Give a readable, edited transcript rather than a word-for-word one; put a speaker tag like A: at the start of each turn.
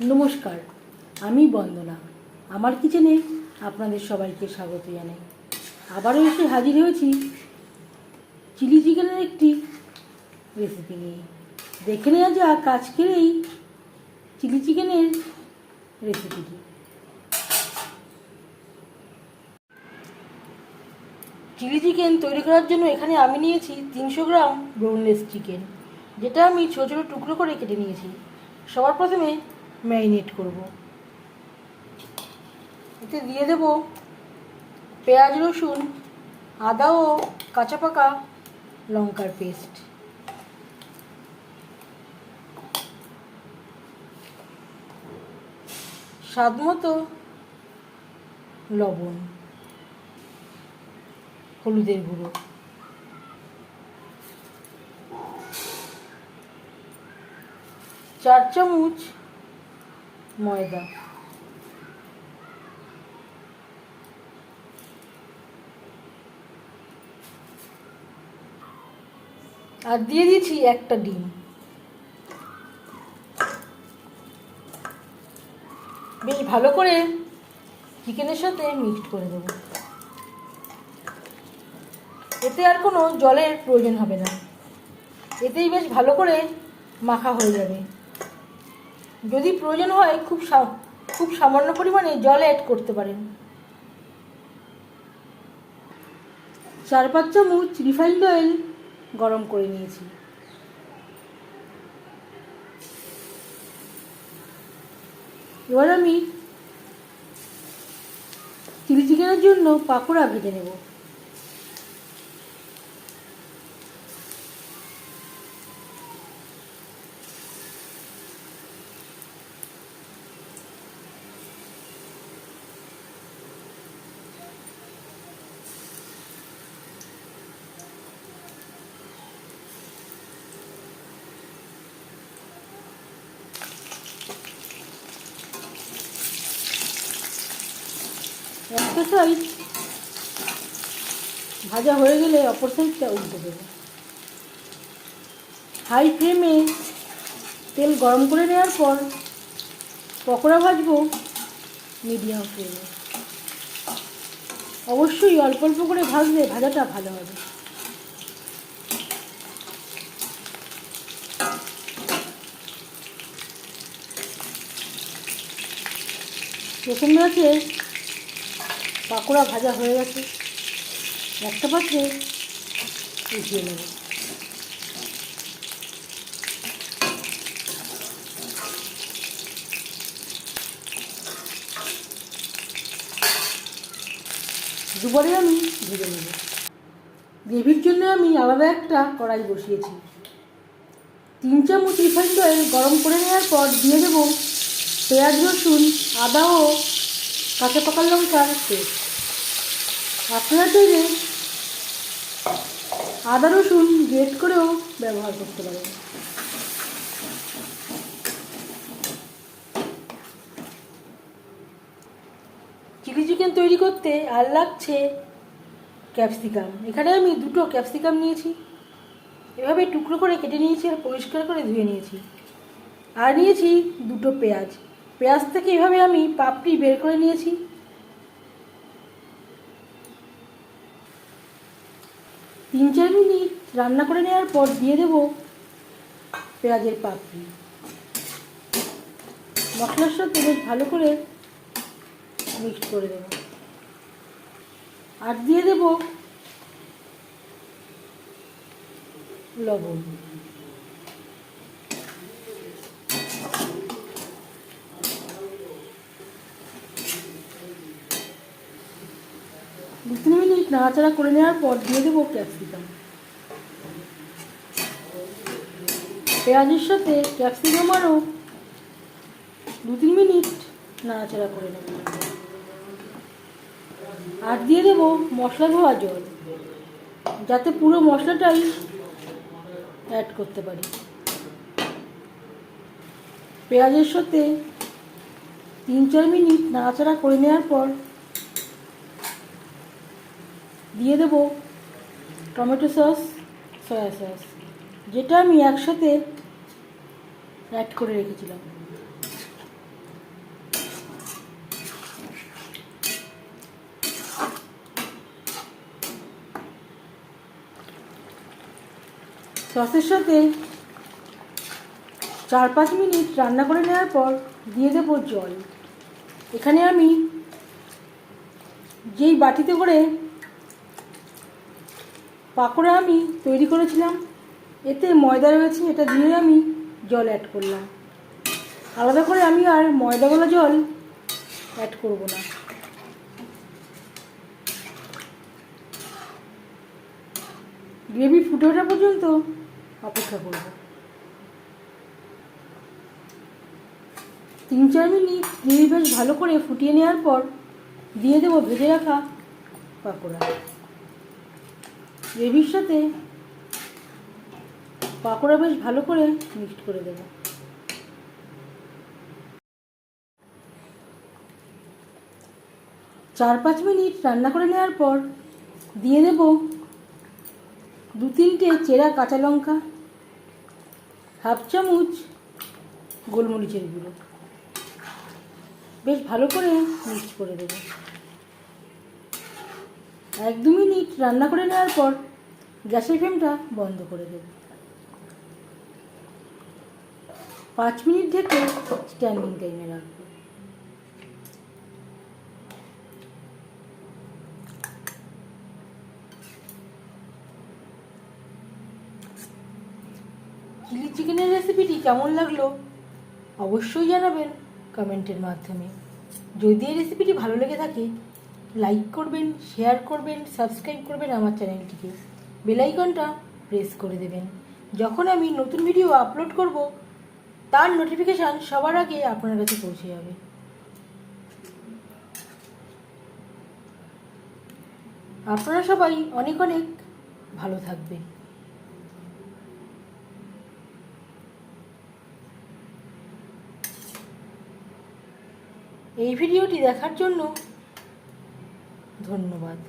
A: নমস্কার, আমি বন্দনা। আমার কিচেনে আপনাদের সবাইকে স্বাগত জানাই। আবারও এসে হাজির হয়েছি চিলি চিকেনের একটি রেসিপি নিয়ে। দেখে নেওয়া যাক আজকের এই চিলি চিকেনের রেসিপিটি। চিলি চিকেন তৈরি করার জন্য এখানে আমি নিয়েছি 300 গ্রাম বোনলেস চিকেন, যেটা আমি ছোটো ছোটো টুকরো করে কেটে নিয়েছি। সবার প্রথমে ম্যারিনেট করব। এতে দিয়ে দেব পেঁয়াজ, রসুন, আদা ও কাঁচা পাকা লঙ্কার পেস্ট, স্বাদ মতো লবণ, হলুদের গুঁড়ো, চার চামচ ময়দা, আর দিয়ে দিয়েছি একটা ডিম। বেশ ভালো করে চিকেনের সাথে মিক্সড করে দেব। এতে আর কোনো জলের প্রয়োজন হবে না, এতেই বেশ ভালো করে মাখা হয়ে যাবে। যদি প্রয়োজন হয় খুব সামান্য পরিমাণে জল অ্যাড করতে পারেন। 4-5 চামচ রিফাইন্ড অয়েল গরম করে নিয়েছি। এবার আমি চিলি চিকেনের জন্য পাকোড়া ভেজে নেব। একটা সাইড ভাজা হয়ে গেলে অপর সাইডটা উল্টে দেব। হাই ফ্লেমে তেল গরম করে নেওয়ার পর পকোড়া ভাজবো মিডিয়াম ফ্লেমে। অবশ্যই অল্প অল্প করে ভাজলে ভাজাটা ভালো হবে। প্রথম ব্যাচে পাকোড়া ভাজা হয়ে গেছে, একটা পাত্রে উঠিয়ে নেব। দুবারে আমি ভেজে নেব। গ্রেভির জন্য আমি আলাদা একটা কড়াই বসিয়েছি। 3 চামচ রিফাইন্ড অয়েল গরম করে নেওয়ার পর দিয়ে দেব পেঁয়াজ, রসুন, আদা ও কাঁচা পাকা লঙ্কার পেস্ট। আপনারা চাইলে আদা রসুন গ্রেট করেও ব্যবহার করতে পারেন। চিলি চিকেন তৈরি করতে আর লাগছে ক্যাপসিকাম। এখানে আমি 2টো ক্যাপসিকাম নিয়েছি, এভাবে টুকরো করে কেটে নিয়েছি আর পরিষ্কার করে ধুয়ে নিয়েছি। আর নিয়েছি 2টো পেঁয়াজ। পেঁয়াজ থেকে এভাবে আমি পাপড়ি বের করে নিয়েছি। তিন 4 মিনিট রান্না করে নেওয়ার পর দিয়ে দেব পেঁয়াজের পাপড়ি। মশলার সাথে বেশ ভালো করে মিক্সড করে দেব। আর দিয়ে দেব লবণ। দু 3 মিনিট নাড়াচাড়া করে নেওয়ার পর দিয়ে দেবো ক্যাপসিকাম। পেঁয়াজের সাথে ক্যাপসিকাম আরও 2-3 মিনিট নাড়াচাড়া করে নেব। আর দিয়ে দেবো মশলা ধোয়া জল, যাতে পুরো মশলাটাই অ্যাড করতে পারি। পেঁয়াজের সাথে 3-4 মিনিট নাড়াচাড়া করে নেওয়ার পর দিয়ে দেব টমেটো সস, সয়া সস, যেটা আমি একসাথে অ্যাড করে রেখেছিলাম। সসের সাথে 4-5 মিনিট রান্না করে নেওয়ার পর দিয়ে দেব জল। এখানে আমি যেই বাটিতে করে পাকোড়া আমি তৈরি করেছিলাম, এতে ময়দা রয়েছে, এটা দিয়ে আমি জল অ্যাড করলাম। আলাদা করে আমি আর ময়দাওয়ালা জল অ্যাড করব না। গ্রেভি ফুটে ওঠা পর্যন্ত অপেক্ষা করব। 3-4 মিনিট গ্রেভি বেশ ভালো করে ফুটিয়ে নেওয়ার পর দিয়ে দেবো ভেজে রাখা পাকোড়া। গ্রেভির সাথে পাকোড়া বেশ ভালো করে মিক্সড করে দেব। চার 5 মিনিট রান্না করে নেওয়ার পর দিয়ে দেব 2-3টে চেরা কাঁচা লঙ্কা, হাফ চামচ গোলমরিচের গুঁড়ো। বেশ ভালো করে মিক্স করে দেব। 1-2 মিনিট রান্না করে নেওয়ার পর গ্যাসের ফ্লেমটা বন্ধ করে দেব। 5 মিনিট ঢেকে স্ট্যান্ডিং টাইমে রাখবো। চিলি চিকেনের রেসিপিটি কেমন লাগলো অবশ্যই জানাবেন কমেন্টের মাধ্যমে। যদি এই রেসিপিটি ভালো লেগে থাকে লাইক করবেন, শেয়ার করবেন, সাবস্ক্রাইব করবেন আমার চ্যানেলটিকে, বেল আইকনটা প্রেস করে দেবেন। যখন আমি নতুন ভিডিও আপলোড করব তার নোটিফিকেশান সবার আগে আপনার কাছে পৌঁছে যাবে। আপনারা সবাই অনেক অনেক ভালো থাকবেন। এই ভিডিওটি দেখার জন্য ধন্যবাদ।